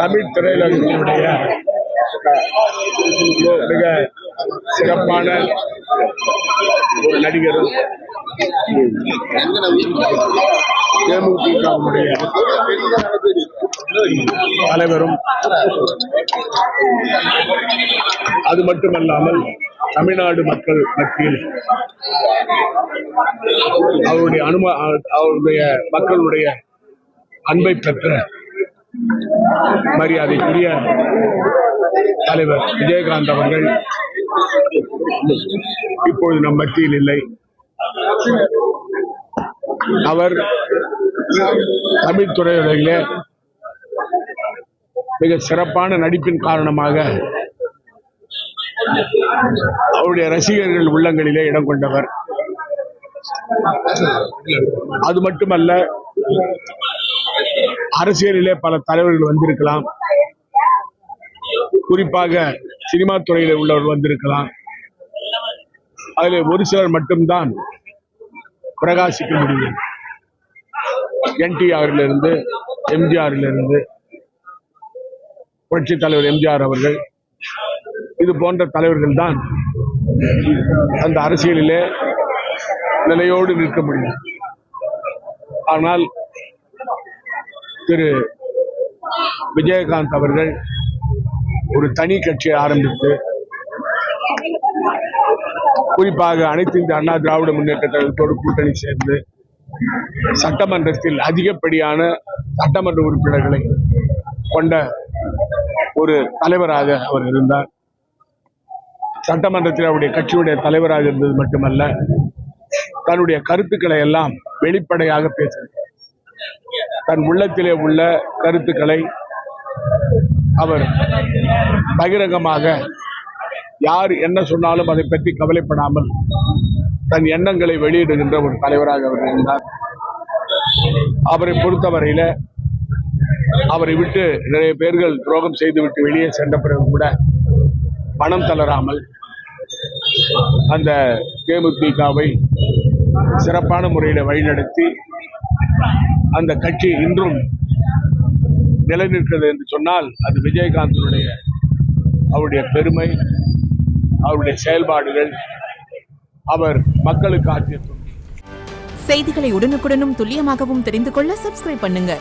தமிழ் திரையுலகத்தினுடைய மிக சிறப்பான ஒரு நடிகரும் தேமுதிகவுடைய தலைவரும், அது மட்டுமல்லாமல் தமிழ்நாடு மக்கள் மத்தியில் அவருடைய மக்களுடைய அன்பை பெற்ற மரியாதைக்குரிய தலைவர் விஜயகாந்த் அவர்கள் இப்பொழுது நம் மத்தியில் இல்லை. அவர் தமிழ் துறையிலே மிக சிறப்பான நடிப்பின் காரணமாக அவருடைய ரசிகர்கள் உள்ளங்களிலே இடம் கொண்டவர். அது மட்டுமல்ல, அரசியலிலே பல தலைவர்கள் வந்திருக்கலாம், குறிப்பாக சினிமா துறையில உள்ளவர் வந்திருக்கலாம். அதில் ஒரு சிலர் மட்டும்தான் பிரகாசிக்க முடியும். NTRலிருந்து, MGRலிருந்து, புரட்சி தலைவர் MGR அவர்கள், இது போன்ற தலைவர்கள் தான் அந்த அரசியலிலே நிலையோடு நிற்க முடியும். ஆனால் திரு விஜயகாந்த் அவர்கள் ஒரு தனி கட்சியை ஆரம்பித்து, குறிப்பாக அனைத்து இந்திய அண்ணா திராவிட முன்னேற்ற கழகத்தோடு கூட்டணி சேர்ந்து சட்டமன்றத்தில் அதிகப்படியான சட்டமன்ற உறுப்பினர்களை கொண்ட ஒரு தலைவராக அவர் இருந்தார். சட்டமன்றத்தில் அவருடைய கட்சியுடைய தலைவராக இருந்தது மட்டுமல்ல, தன்னுடைய கருத்துக்களை எல்லாம் வெளிப்படையாக பேசுகிறார். தன் உள்ளத்திலே உள்ள கருத்துக்களை அவர் பகிரங்கமாக யார் என்ன சொன்னாலும் அதை பற்றி கவலைப்படாமல் தன் எண்ணங்களை வெளியிடுகின்ற ஒரு தலைவராக அவர் இருந்தார். அவரை பொறுத்தவரையில அவரை விட்டு நிறைய பேர்கள் துரோகம் செய்துவிட்டு வெளியே சென்ற பிறகு கூட பணம் தளராமல் அந்த தேமுதிகவை சிறப்பான முறையில் வழிநடத்தி அந்த கட்சி இன்றும் நிலைநிற்கிறது என்று சொன்னால் அது விஜயகாந்தனுடைய அவருடைய பெருமை, அவருடைய செயல்பாடுகள், அவர் மக்களுக்கு ஆற்றிய செய்திகளை உடனுக்குடனும் துல்லியமாகவும் தெரிந்து கொள்ள சப்ஸ்கிரைப் பண்ணுங்க.